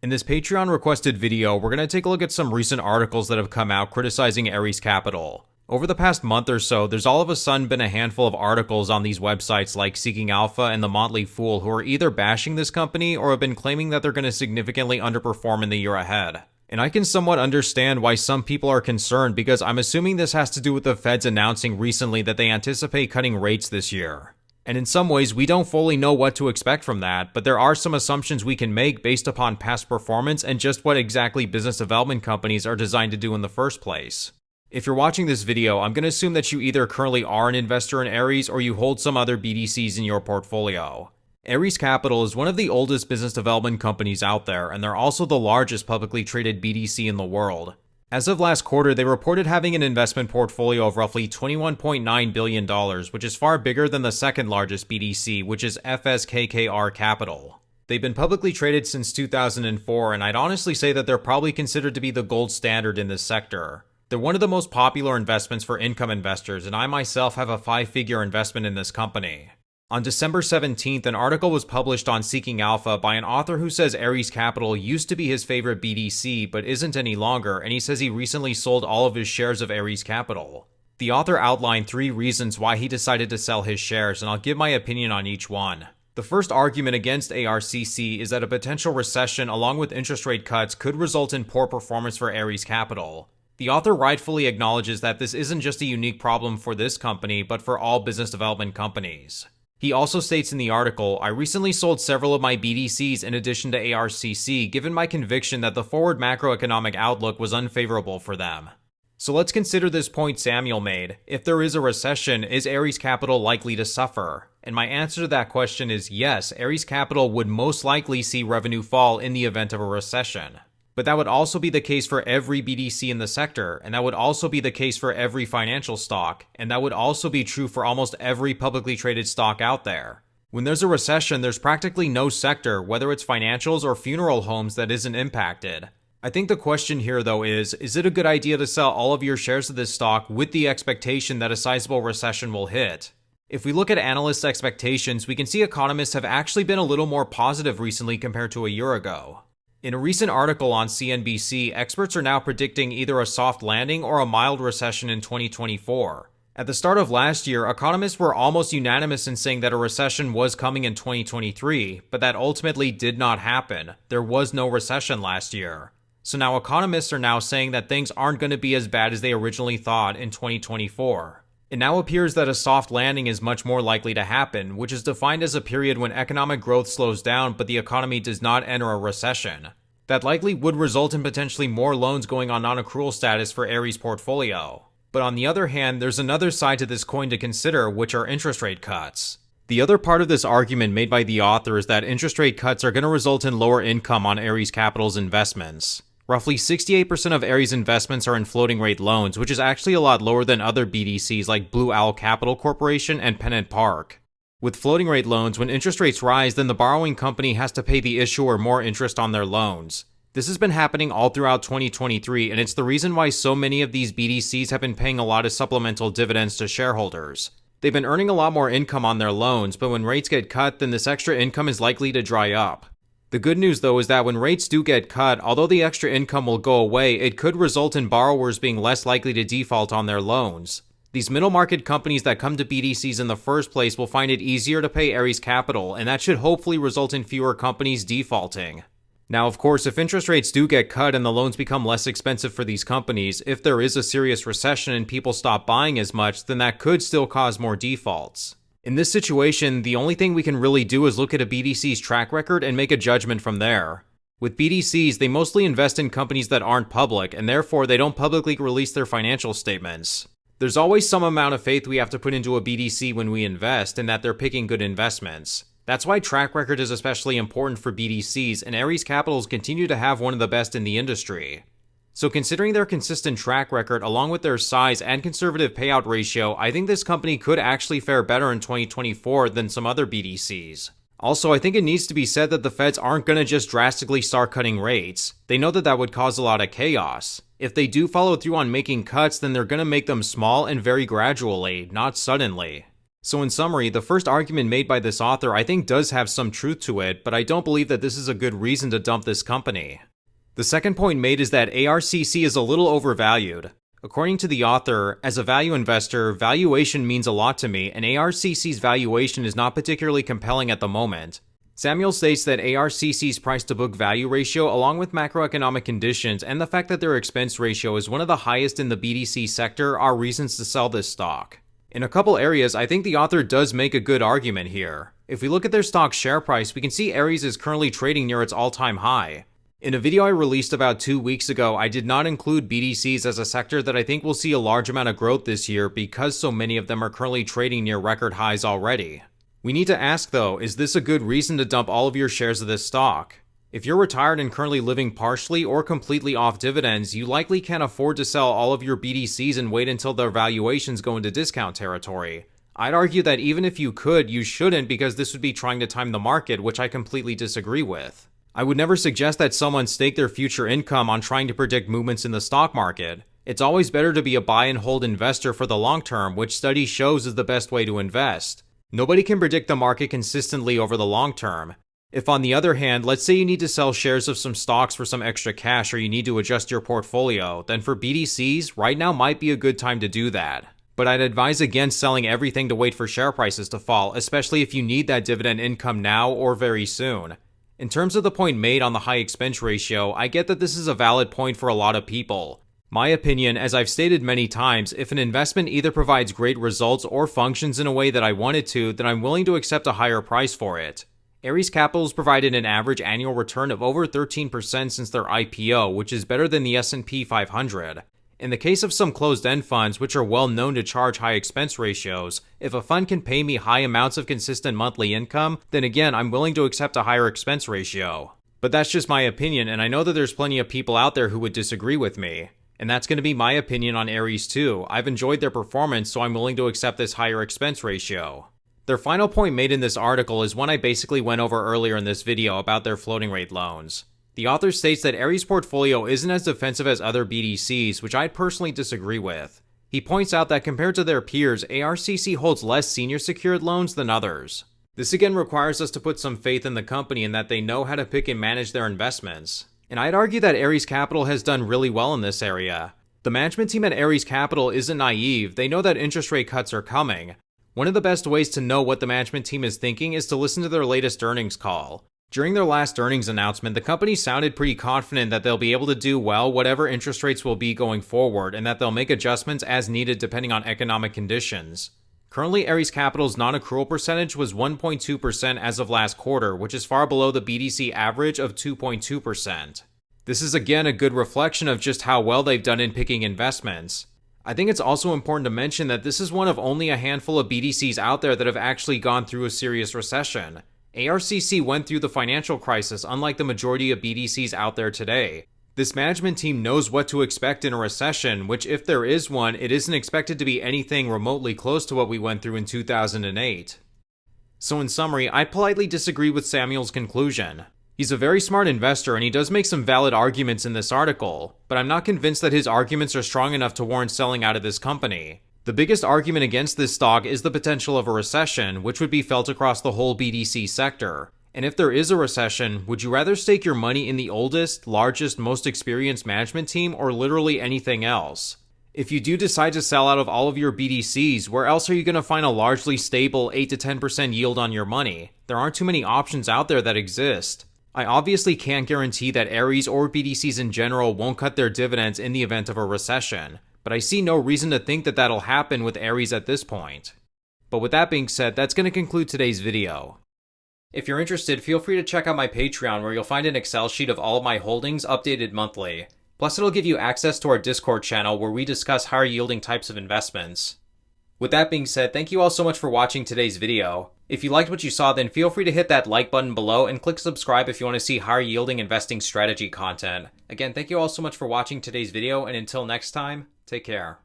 In this Patreon requested video, we're going to take a look at some recent articles that have come out criticizing ARCC Capital. Over the past month or so, there's all of a sudden been a handful of articles on these websites like Seeking Alpha and The Motley Fool who are either bashing this company or have been claiming that they're going to significantly underperform in the year ahead. And I can somewhat understand why some people are concerned because I'm assuming this has to do with the Feds announcing recently that they anticipate cutting rates this year. And in some ways, we don't fully know what to expect from that, but there are some assumptions we can make based upon past performance and just what exactly business development companies are designed to do in the first place. If you're watching this video, I'm going to assume that you either currently are an investor in ARCC or you hold some other BDCs in your portfolio. ARCC Capital is one of the oldest business development companies out there, and they're also the largest publicly traded BDC in the world. As of last quarter, they reported having an investment portfolio of roughly $21.9 billion, which is far bigger than the second largest BDC, which is FS KKR Capital. They've been publicly traded since 2004, and I'd honestly say that they're probably considered to be the gold standard in this sector. They're one of the most popular investments for income investors, and I myself have a 5-figure investment in this company. On December 17th, an article was published on Seeking Alpha by an author who says ARCC Capital used to be his favorite BDC, but isn't any longer, and he says he recently sold all of his shares of ARCC Capital. The author outlined 3 reasons why he decided to sell his shares, and I'll give my opinion on each one. The first argument against ARCC is that a potential recession along with interest rate cuts could result in poor performance for ARCC Capital. The author rightfully acknowledges that this isn't just a unique problem for this company, but for all business development companies. He also states in the article, I recently sold several of my BDCs in addition to ARCC, given my conviction that the forward macroeconomic outlook was unfavorable for them. So let's consider this point Samuel made. If there is a recession, is ARCC Capital likely to suffer? And my answer to that question is yes, ARCC Capital would most likely see revenue fall in the event of a recession. But that would also be the case for every BDC in the sector, and that would also be the case for every financial stock, and that would also be true for almost every publicly traded stock out there. When there's a recession, there's practically no sector, whether it's financials or funeral homes, that isn't impacted. I think the question here though is it a good idea to sell all of your shares of this stock with the expectation that a sizable recession will hit? If we look at analysts' expectations, we can see economists have actually been a little more positive recently compared to a year ago. In a recent article on CNBC, experts are now predicting either a soft landing or a mild recession in 2024. At the start of last year, economists were almost unanimous in saying that a recession was coming in 2023, but that ultimately did not happen. There was no recession last year. So now economists are now saying that things aren't going to be as bad as they originally thought in 2024. It now appears that a soft landing is much more likely to happen, which is defined as a period when economic growth slows down but the economy does not enter a recession. That likely would result in potentially more loans going on non-accrual status for ARCC's portfolio. But on the other hand, there's another side to this coin to consider, which are interest rate cuts. The other part of this argument made by the author is that interest rate cuts are going to result in lower income on ARCC Capital's investments. Roughly 68% of ARCC's investments are in floating rate loans, which is actually a lot lower than other BDCs like Blue Owl Capital Corporation and Pennant Park. With floating rate loans, when interest rates rise, then the borrowing company has to pay the issuer more interest on their loans. This has been happening all throughout 2023, and it's the reason why so many of these BDCs have been paying a lot of supplemental dividends to shareholders. They've been earning a lot more income on their loans, but when rates get cut, then this extra income is likely to dry up. The good news though is that when rates do get cut, although the extra income will go away, it could result in borrowers being less likely to default on their loans. These middle market companies that come to BDCs in the first place will find it easier to pay ARCC Capital, and that should hopefully result in fewer companies defaulting. Now, of course, if interest rates do get cut and the loans become less expensive for these companies, if there is a serious recession and people stop buying as much, then that could still cause more defaults. In this situation, the only thing we can really do is look at a BDC's track record and make a judgment from there. With BDCs, they mostly invest in companies that aren't public, and therefore they don't publicly release their financial statements. There's always some amount of faith we have to put into a BDC when we invest, and that they're picking good investments. That's why track record is especially important for BDCs, and ARCC Capitals continue to have one of the best in the industry. So considering their consistent track record along with their size and conservative payout ratio, I think this company could actually fare better in 2024 than some other BDCs. Also, I think it needs to be said that the Feds aren't going to just drastically start cutting rates. They know that that would cause a lot of chaos. If they do follow through on making cuts, then they're going to make them small and very gradually, not suddenly. So in summary, the first argument made by this author I think does have some truth to it, but I don't believe that this is a good reason to dump this company. The second point made is that ARCC is a little overvalued. According to the author, as a value investor, valuation means a lot to me, and ARCC's valuation is not particularly compelling at the moment. Samuel states that ARCC's price-to-book value ratio, along with macroeconomic conditions and the fact that their expense ratio is one of the highest in the BDC sector, are reasons to sell this stock. In a couple areas, I think the author does make a good argument here. If we look at their stock's share price, we can see Ares is currently trading near its all-time high. In a video I released about 2 weeks ago, I did not include BDCs as a sector that I think will see a large amount of growth this year because so many of them are currently trading near record highs already. We need to ask though, is this a good reason to dump all of your shares of this stock? If you're retired and currently living partially or completely off dividends, you likely can't afford to sell all of your BDCs and wait until their valuations go into discount territory. I'd argue that even if you could, you shouldn't, because this would be trying to time the market, which I completely disagree with. I would never suggest that someone stake their future income on trying to predict movements in the stock market. It's always better to be a buy and hold investor for the long term, which study shows is the best way to invest. Nobody can predict the market consistently over the long term. If on the other hand, let's say you need to sell shares of some stocks for some extra cash or you need to adjust your portfolio, then for BDCs, right now might be a good time to do that. But I'd advise against selling everything to wait for share prices to fall, especially if you need that dividend income now or very soon. In terms of the point made on the high expense ratio, I get that this is a valid point for a lot of people. My opinion, as I've stated many times, if an investment either provides great results or functions in a way that I want it to, then I'm willing to accept a higher price for it. Ares Capital has provided an average annual return of over 13% since their IPO, which is better than the S&P 500. In the case of some closed-end funds, which are well known to charge high expense ratios, if a fund can pay me high amounts of consistent monthly income, then again, I'm willing to accept a higher expense ratio. But that's just my opinion, and I know that there's plenty of people out there who would disagree with me. And that's going to be my opinion on Ares too. I've enjoyed their performance, so I'm willing to accept this higher expense ratio. Their final point made in this article is one I basically went over earlier in this video about their floating rate loans. The author states that Ares' portfolio isn't as defensive as other BDCs, which I'd personally disagree with. He points out that compared to their peers, ARCC holds less senior secured loans than others. This again requires us to put some faith in the company and that they know how to pick and manage their investments. And I'd argue that Ares Capital has done really well in this area. The management team at Ares Capital isn't naive, they know that interest rate cuts are coming. One of the best ways to know what the management team is thinking is to listen to their latest earnings call. During their last earnings announcement, the company sounded pretty confident that they'll be able to do well whatever interest rates will be going forward and that they'll make adjustments as needed depending on economic conditions. Currently, Ares Capital's non-accrual percentage was 1.2% as of last quarter, which is far below the BDC average of 2.2%. This is again a good reflection of just how well they've done in picking investments. I think it's also important to mention that this is one of only a handful of BDCs out there that have actually gone through a serious recession. ARCC went through the financial crisis unlike the majority of BDCs out there today. This management team knows what to expect in a recession, which if there is one, it isn't expected to be anything remotely close to what we went through in 2008. So in summary, I politely disagree with Samuel's conclusion. He's a very smart investor and he does make some valid arguments in this article, but I'm not convinced that his arguments are strong enough to warrant selling out of this company. The biggest argument against this stock is the potential of a recession, which would be felt across the whole BDC sector. And if there is a recession, would you rather stake your money in the oldest, largest, most experienced management team or literally anything else? If you do decide to sell out of all of your BDCs, where else are you going to find a largely stable 8 to 10% yield on your money? There aren't too many options out there that exist. I obviously can't guarantee that Ares or BDCs in general won't cut their dividends in the event of a recession, but I see no reason to think that that'll happen with Ares at this point. But with that being said, that's going to conclude today's video. If you're interested, feel free to check out my Patreon where you'll find an Excel sheet of all of my holdings updated monthly. Plus it'll give you access to our Discord channel where we discuss higher yielding types of investments. With that being said, thank you all so much for watching today's video. If you liked what you saw, then feel free to hit that like button below and click subscribe if you want to see higher yielding investing strategy content. Again, thank you all so much for watching today's video, and until next time, take care.